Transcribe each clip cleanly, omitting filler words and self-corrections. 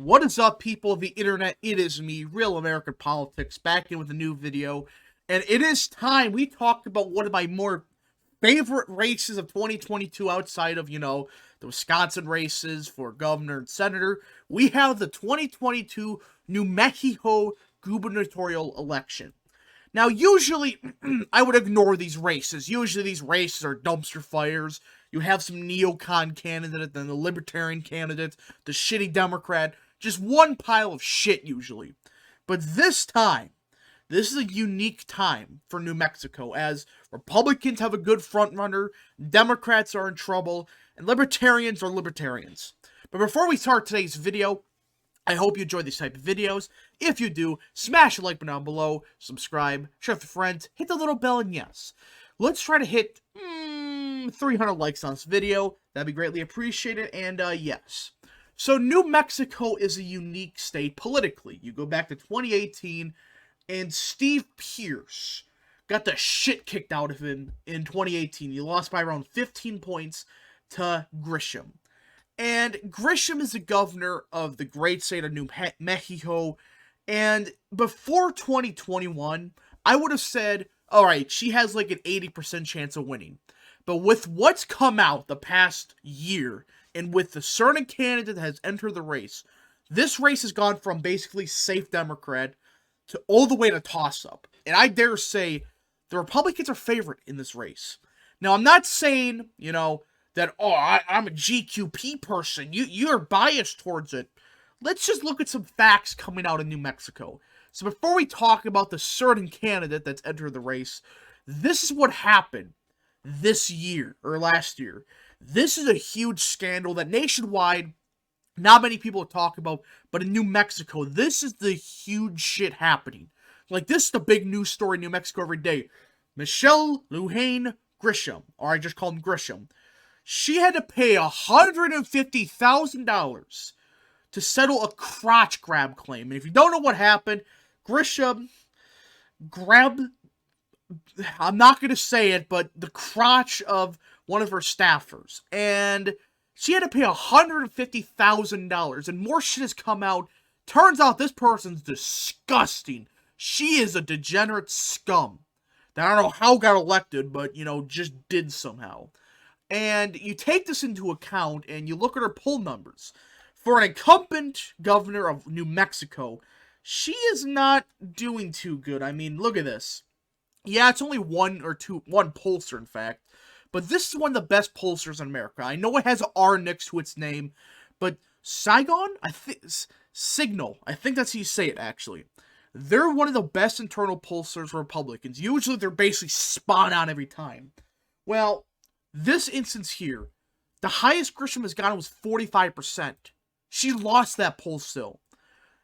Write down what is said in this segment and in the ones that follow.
What is up, people of the internet? It is me, Real American Politics, back in with a new video. And it is time we talked about one of my more favorite races of 2022 outside of, the Wisconsin races for governor and senator. We have the 2022 New Mexico gubernatorial election. Now, usually, I would ignore these races. Usually, these races are dumpster fires. You have some neocon candidate, then the libertarian candidate, the shitty Democrat. Just one pile of shit, usually. But this time, this is a unique time for New Mexico, as Republicans have a good frontrunner, Democrats are in trouble, and libertarians are libertarians. But before we start today's video, I hope you enjoy these type of videos. If you do, smash the like button down below, subscribe, share with your friends, hit the little bell, and yes, let's try to hit 300 likes on this video. That'd be greatly appreciated, and yes. So New Mexico is a unique state politically. You go back to 2018, and Steve Pearce got the shit kicked out of him in 2018. He lost by around 15 points to Grisham. And Grisham is the governor of the great state of New Mexico. And before 2021, I would have said, alright, she has like an 80% chance of winning. But with what's come out the past year, and with the certain candidate that has entered the race, this race has gone from basically safe Democrat to all the way to toss-up. And I dare say the Republicans are favorite in this race. Now, I'm not saying, that, I'm a GQP person. You're biased towards it. Let's just look at some facts coming out of New Mexico. So before we talk about the certain candidate that's entered the race, this is what happened this year, or last year. This is a huge scandal that nationwide, not many people talk about, but in New Mexico, this is the huge shit happening. Like, this is the big news story in New Mexico every day. Michelle Lujan Grisham, or I just call him Grisham, she had to pay $150,000 to settle a crotch grab claim. And if you don't know what happened, Grisham grabbed, I'm not going to say it, but the crotch of one of her staffers. And she had to pay $150,000. And more shit has come out. Turns out this person's disgusting. She is a degenerate scum. That I don't know how got elected, but, just did somehow. And you take this into account, and you look at her poll numbers. For an incumbent governor of New Mexico, she is not doing too good. I mean, look at this. Yeah, it's only one pollster, in fact. But this is one of the best pollsters in America. I know it has an R next to its name, but Signal, I think that's how you say it, actually. They're one of the best internal pollsters for Republicans. Usually, they're basically spot on every time. Well, this instance here, the highest Grisham has gotten was 45%. She lost that poll still.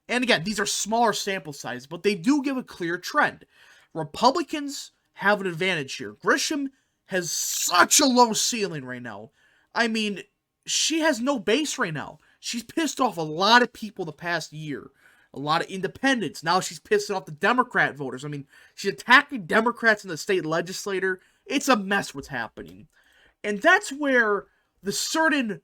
And again, these are smaller sample sizes, but they do give a clear trend. Republicans have an advantage here. Grisham has such a low ceiling right now. I mean, she has no base right now. She's pissed off a lot of people the past year. A lot of independents. Now she's pissing off the Democrat voters. I mean, she's attacking Democrats in the state legislature. It's a mess what's happening. And that's where the certain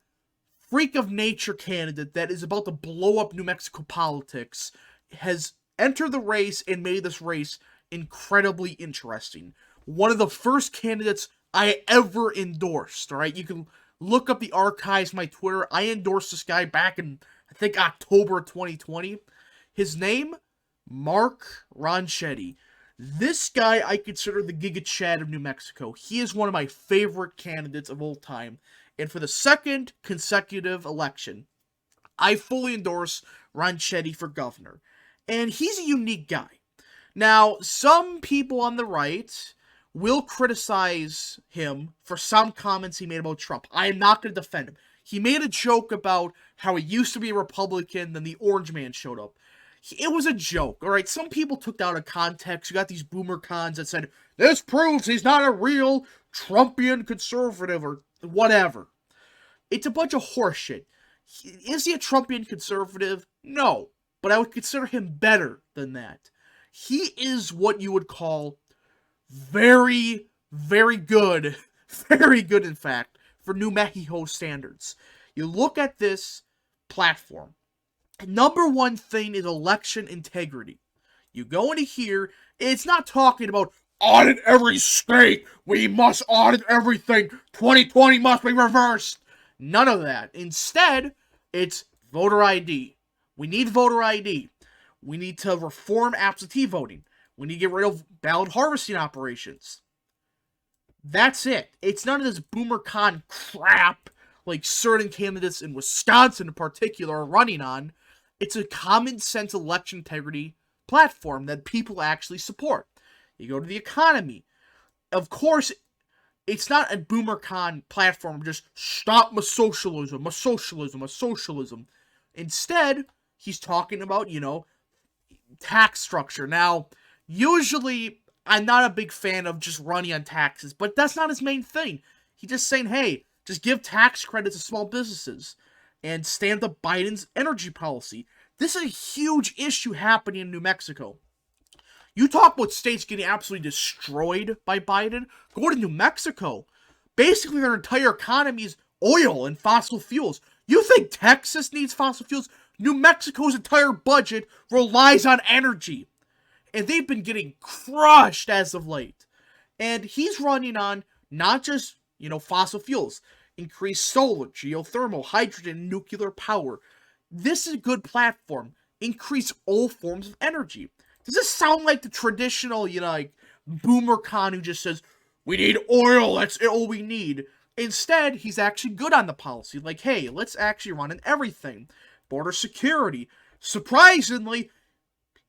freak of nature candidate that is about to blow up New Mexico politics has entered the race and made this race incredibly interesting. One of the first candidates I ever endorsed, alright? You can look up the archives, my Twitter. I endorsed this guy back in, I think, October 2020. His name? Mark Ronchetti. This guy I consider the Giga Chad of New Mexico. He is one of my favorite candidates of all time. And for the second consecutive election, I fully endorse Ronchetti for governor. And he's a unique guy. Now, some people on the right will criticize him for some comments he made about Trump. I am not going to defend him. He made a joke about how he used to be a Republican, then the Orange Man showed up. It was a joke, alright? Some people took that out of context. You got these boomer cons that said, this proves he's not a real Trumpian conservative or whatever. It's a bunch of horseshit. Is he a Trumpian conservative? No. But I would consider him better than that. He is what you would call very, very good. Very good, in fact, for New Mexico standards. You look at this platform. Number one thing is election integrity. You go into here, it's not talking about audit every state, we must audit everything, 2020 must be reversed. None of that. Instead, it's voter ID. We need voter ID. We need to reform absentee voting. We need to get rid of ballot harvesting operations. That's it. It's none of this BoomerCon crap like certain candidates in Wisconsin in particular are running on. It's a common sense election integrity platform that people actually support. You go to the economy. Of course, it's not a BoomerCon platform, just stop my socialism, my socialism, my socialism. Instead, he's talking about, tax structure. Now, usually, I'm not a big fan of just running on taxes, but that's not his main thing. He's just saying, hey, just give tax credits to small businesses and stand up Biden's energy policy. This is a huge issue happening in New Mexico. You talk about states getting absolutely destroyed by Biden, go to New Mexico. Basically, their entire economy is oil and fossil fuels. You think Texas needs fossil fuels? New Mexico's entire budget relies on energy. And they've been getting crushed as of late. And he's running on not just, fossil fuels, increased solar, geothermal, hydrogen, nuclear power. This is a good platform. Increase all forms of energy. Does this sound like the traditional, BoomerCon who just says, we need oil, that's all we need? Instead, he's actually good on the policy. Like, hey, let's actually run on everything. Border security. Surprisingly,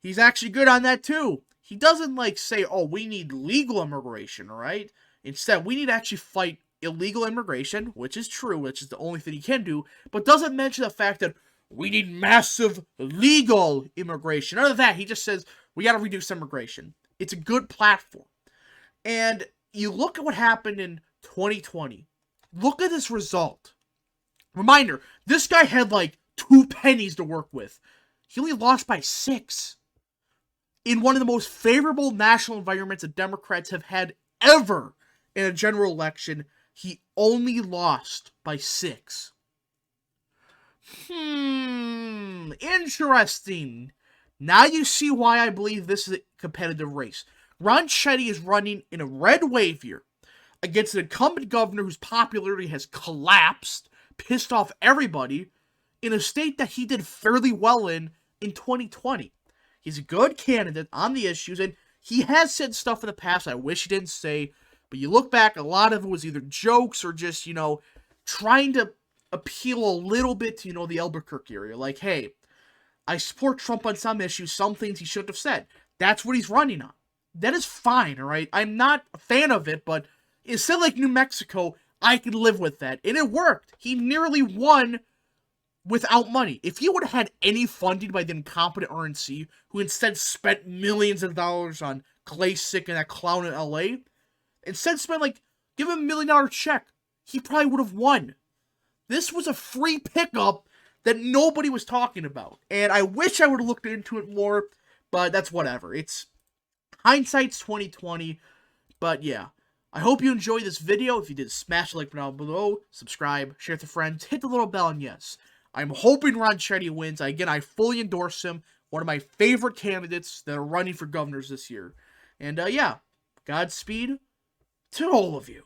he's actually good on that too. He doesn't say, oh, we need legal immigration, right? Instead, we need to actually fight illegal immigration, which is true, which is the only thing he can do, but doesn't mention the fact that we need massive legal immigration. None of that. He just says, we got to reduce immigration. It's a good platform. And you look at what happened in 2020. Look at this result. Reminder, this guy had 2 pennies to work with. He only lost by 6. In one of the most favorable national environments that Democrats have had ever in a general election, he only lost by 6. Interesting. Now you see why I believe this is a competitive race. Ronchetti is running in a red wave here against an incumbent governor whose popularity has collapsed, pissed off everybody, in a state that he did fairly well in 2020. He's a good candidate on the issues, and he has said stuff in the past I wish he didn't say, but you look back, a lot of it was either jokes or just, trying to appeal a little bit to, the Albuquerque area. Like, hey, I support Trump on some issues, some things he shouldn't have said. That's what he's running on. That is fine, all right? I'm not a fan of it, but instead like New Mexico, I can live with that. And it worked. He nearly won without money. If he would have had any funding by the incompetent RNC, who instead spent millions of dollars on Kasich and that clown in LA, instead spent give him $1 million check, he probably would have won. This was a free pickup that nobody was talking about. And I wish I would have looked into it more, but that's whatever. It's hindsight's 2020. But yeah, I hope you enjoyed this video. If you did, smash the like button down below, subscribe, share with your friends, hit the little bell, and yes, I'm hoping Ronchetti wins. Again, I fully endorse him. One of my favorite candidates that are running for governors this year. And yeah, Godspeed to all of you.